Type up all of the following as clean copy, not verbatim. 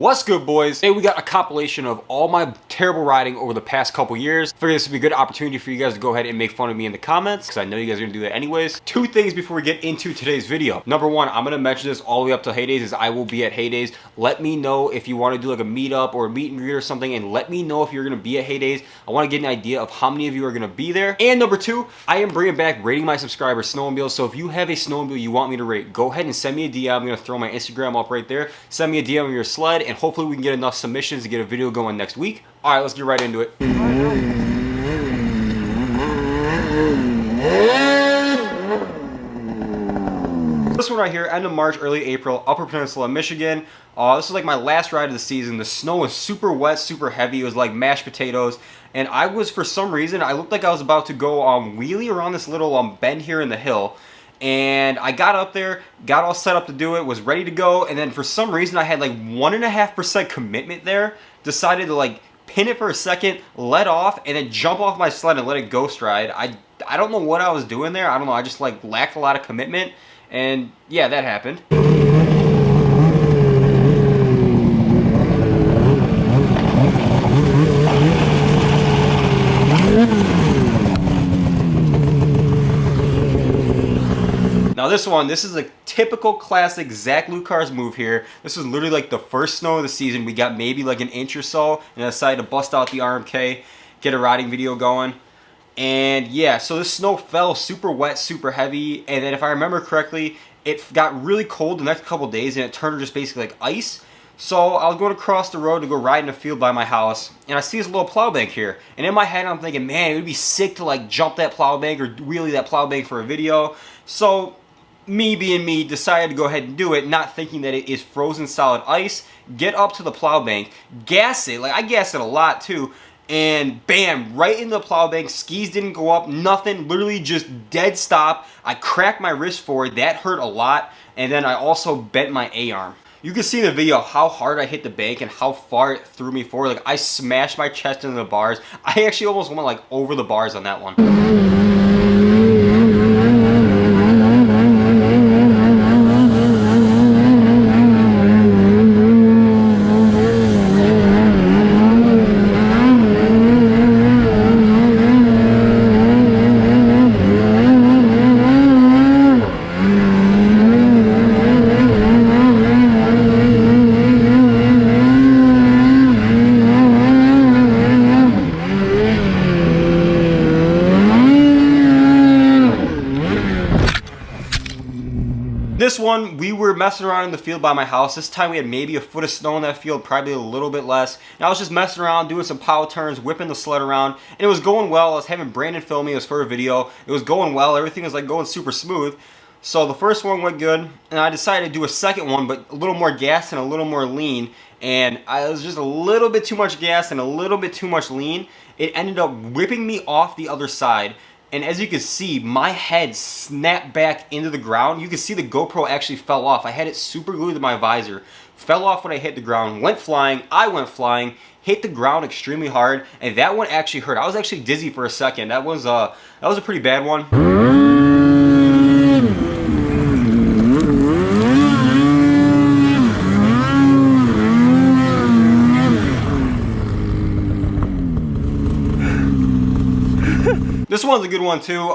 What's good, boys? Today we got a compilation of all my terrible riding over the past couple years. I figured this would be a good opportunity for you guys to go ahead and make fun of me in the comments, because I know you guys are gonna do that anyways. Two things before we get into today's video. Number one, I'm gonna mention this all the way up to Heydays, as I will be at Heydays. Let me know if you want to do like a meetup or a meet and greet or something, and let me know if you're gonna be at Heydays. I want to get an idea of how many of you are gonna be there. And number two, I am bringing back rating my subscribers snowmobile. So if you have a snowmobile you want me to rate, go ahead and send me a DM. I'm gonna throw my Instagram up right there. Send me a DM of your sled, and hopefully we can get enough submissions to get a video going next week. All right, let's get right into it. This one right here, end of March, early April, Upper Peninsula, Michigan. This is like my last ride of the season. The snow was super wet, super heavy. It was like mashed potatoes. And I was, for some reason, I looked like I was about to go wheelie around this little bend here in the hill. And I got up there, got all set up to do it, was ready to go, and then for some reason I had like 1.5% commitment there. Decided to like pin it for a second, let off, and then jump off my sled and let it ghost ride. I don't know what I was doing there. I don't know. I just like lacked a lot of commitment, and yeah, that happened. Now this is a typical classic Zach Lucarz move here. This was literally like the first snow of the season. We got maybe like an inch or so, and I decided to bust out the RMK, get a riding video going. And yeah, so this snow fell super wet, super heavy, and then if I remember correctly, it got really cold the next couple days, and it turned just basically like ice. So I was going across the road to go ride in a field by my house, and I see this little plow bank here. And in my head, I'm thinking, man, it would be sick to like jump that plow bank or wheelie that plow bank for a video. So me being me, decided to go ahead and do it, not thinking that it is frozen solid ice. Get up to the plow bank, gas it, like I gassed it a lot too, and bam, right into the plow bank. Skis didn't go up, nothing, literally just dead stop. I cracked my wrist forward, that hurt a lot, and then I also bent my A-arm. You can see in the video how hard I hit the bank and how far it threw me forward. Like I smashed my chest into the bars. I actually almost went like over the bars on that one. This one, we were messing around in the field by my house. This time we had maybe a foot of snow in that field, probably a little bit less. And I was just messing around, doing some power turns, whipping the sled around, and it was going well. I was having Brandon film me. It was for a video. It was going well. Everything was like going super smooth. So the first one went good, and I decided to do a second one, but a little more gas and a little more lean. And it was just a little bit too much gas and a little bit too much lean. It ended up whipping me off the other side. And as you can see, my head snapped back into the ground. You can see the GoPro actually fell off. I had it super glued to my visor. Fell off when I hit the ground, went flying, I went flying, hit the ground extremely hard, and that one actually hurt. I was actually dizzy for a second. That was a pretty bad one. This one's a good one too.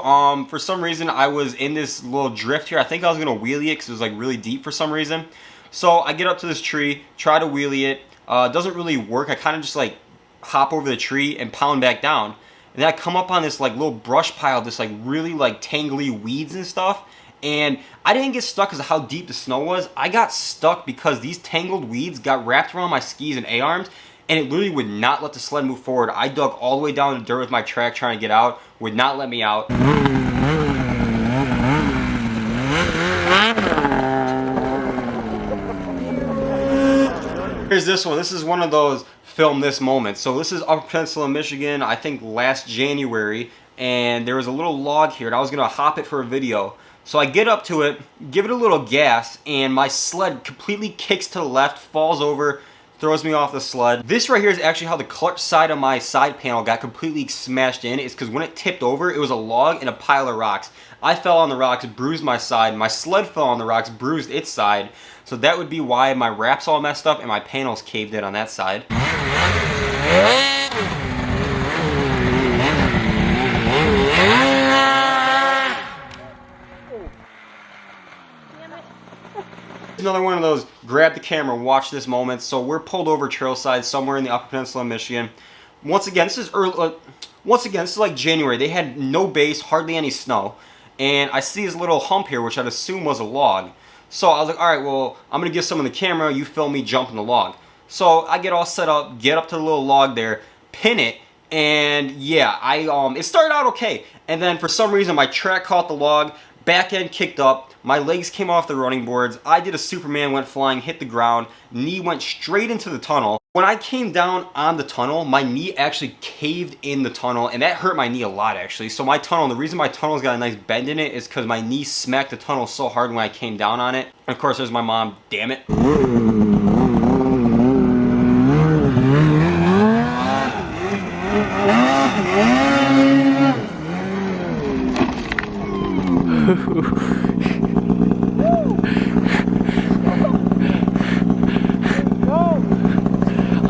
For some reason, I was in this little drift here. I think I was gonna wheelie it because it was like really deep for some reason. So I get up to this tree, try to wheelie it. It doesn't really work. I kind of just like hop over the tree and pound back down. And then I come up on this like little brush pile, this like really like tangly weeds and stuff. And I didn't get stuck because of how deep the snow was. I got stuck because these tangled weeds got wrapped around my skis and A-arms, and it literally would not let the sled move forward. I dug all the way down the dirt with my track trying to get out, would not let me out. Here's this one. This is one of those film this moments. So this is Upper Peninsula, Michigan, I think last January, and there was a little log here, and I was gonna hop it for a video. So I get up to it, give it a little gas, and my sled completely kicks to the left, falls over, throws me off the sled. This right here is actually how the clutch side of my side panel got completely smashed in. It's because when it tipped over, it was a log and a pile of rocks. I fell on the rocks, bruised my side. My sled fell on the rocks, bruised its side. So that would be why my wrap's all messed up and my panel's caved in on that side. Another one of those grab the camera, watch this moment. So we're pulled over trailside somewhere in the Upper Peninsula of Michigan. Once again, this is early. This is like January. They had no base, hardly any snow, and I see this little hump here, which I'd assume was a log. So I was like, all right, well, I'm gonna give someone the camera. You film me jumping the log. So I get all set up, get up to the little log there, pin it, and yeah, it started out okay, and then for some reason my track caught the log. Back end kicked up, my legs came off the running boards, I did a Superman, went flying, hit the ground, knee went straight into the tunnel. When I came down on the tunnel, my knee actually caved in the tunnel, and that hurt my knee a lot actually. So my tunnel, the reason my tunnel's got a nice bend in it is because my knee smacked the tunnel so hard when I came down on it. And of course there's my mom, damn it.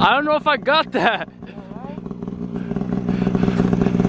I don't know if I got that.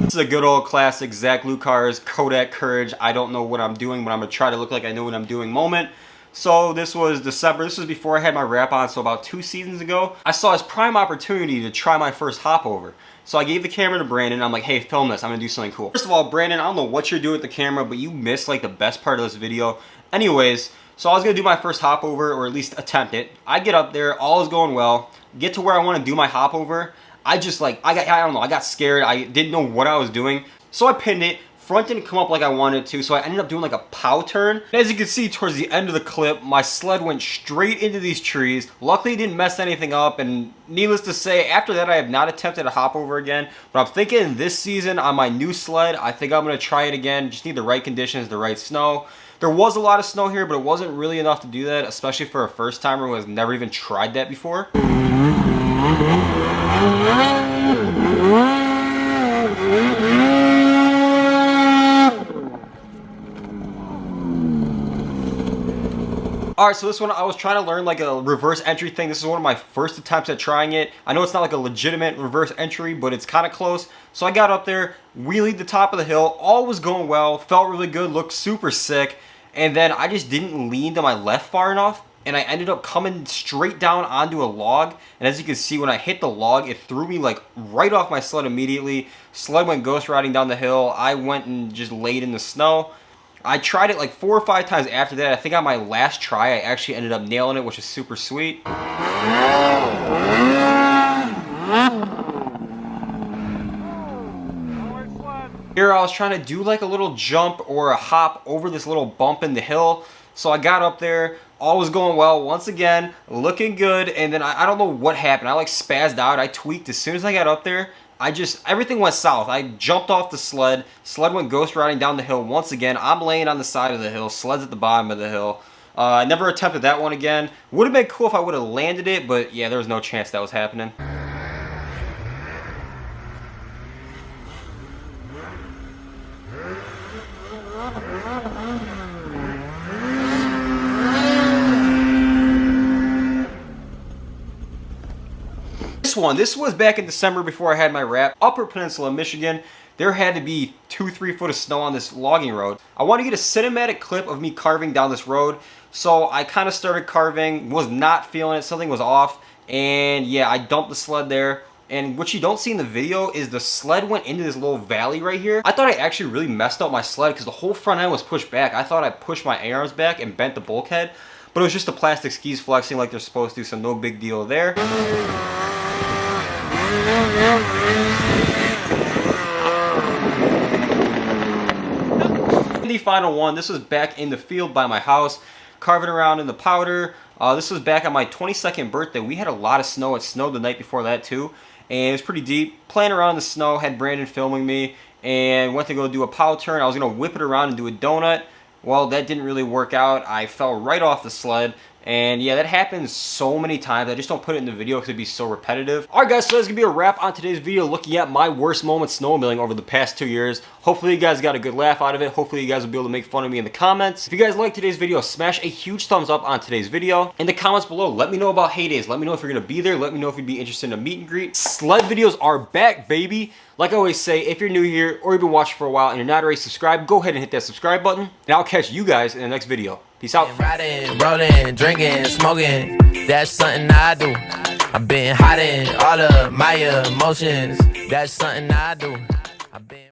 This is a good old classic Zach Lucarz Kodak Courage. I don't know what I'm doing, but I'm gonna try to look like I know what I'm doing moment. So this was December. This was before I had my wrap on, so about 2 seasons ago. I saw his prime opportunity to try my first hop over. So I gave the camera to Brandon. I'm like, hey, film this. I'm gonna do something cool. First of all, Brandon, I don't know what you're doing with the camera, but you missed like the best part of this video. Anyways, so I was gonna do my first hop over, or at least attempt it. I get up there, all is going well. Get to where I want to do my hop over. I got scared. I didn't know what I was doing. So I pinned it. Front didn't come up like I wanted to, so I ended up doing like a pow turn. And as you can see towards the end of the clip, my sled went straight into these trees. Luckily it didn't mess anything up, and needless to say, after that I have not attempted a hop over again. But I'm thinking this season on my new sled, I think I'm going to try it again. Just need the right conditions, the right snow. There was a lot of snow here, but it wasn't really enough to do that, especially for a first timer who has never even tried that before. Alright, so this one I was trying to learn like a reverse entry thing. This is one of my first attempts at trying it. I know it's not like a legitimate reverse entry, but it's kind of close. So I got up there, wheelied the top of the hill, all was going well, felt really good, looked super sick, and then I just didn't lean to my left far enough, and I ended up coming straight down onto a log. And as you can see, when I hit the log, it threw me like right off my sled immediately. Sled went ghost riding down the hill. I went and just laid in the snow. I tried it like 4 or 5 times after that. I think on my last try, I actually ended up nailing it, which is super sweet. Here I was trying to do like a little jump or a hop over this little bump in the hill. So I got up there, all was going well, once again, looking good, and then I don't know what happened. I like spazzed out, I tweaked. As soon as I got up there, everything went south. I jumped off the sled, sled went ghost riding down the hill once again. I'm laying on the side of the hill, sled's at the bottom of the hill. I never attempted that one again. Would have been cool if I would have landed it, but yeah, there was no chance that was happening. This was back in December before I had my wrap. Upper Peninsula, Michigan. There had to be 2-3 foot of snow on this logging road. I want to get a cinematic clip of me carving down this road. So I kind of started carving, was not feeling it, something was off. And yeah, I dumped the sled there. And what you don't see in the video is the sled went into this little valley right here. I thought I actually really messed up my sled because the whole front end was pushed back. I thought I pushed my A-arms back and bent the bulkhead. But it was just the plastic skis flexing like they're supposed to, so no big deal there. The final one, this was back in the field by my house, carving around in the powder. This was back on my 22nd birthday. We had a lot of snow. It snowed the night before that too, and it was pretty deep. Playing around in the snow, had Brandon filming me, and went to go do a pow turn. I was going to whip it around and do a donut. Well, that didn't really work out. I fell right off the sled, And yeah, that happens so many times. I just don't put it in the video because it'd be so repetitive. All right, guys, so that's gonna be a wrap on today's video looking at my worst moments snowmobiling over the past 2 years. Hopefully you guys got a good laugh out of it. Hopefully you guys will be able to make fun of me in the comments. If you guys like today's video, smash a huge thumbs up on today's video. In the comments below, let me know about Heydays. Let me know if you're gonna be there. Let me know if you'd be interested in a meet and greet. Sled videos are back, baby. Like I always say, if you're new here or you've been watching for a while and you're not already subscribed, go ahead and hit that subscribe button. And I'll catch you guys in the next video. Peace out. Riding, rolling, drinking, smoking, that's something I do. I've been hiding all of my emotions, that's something I do. I've been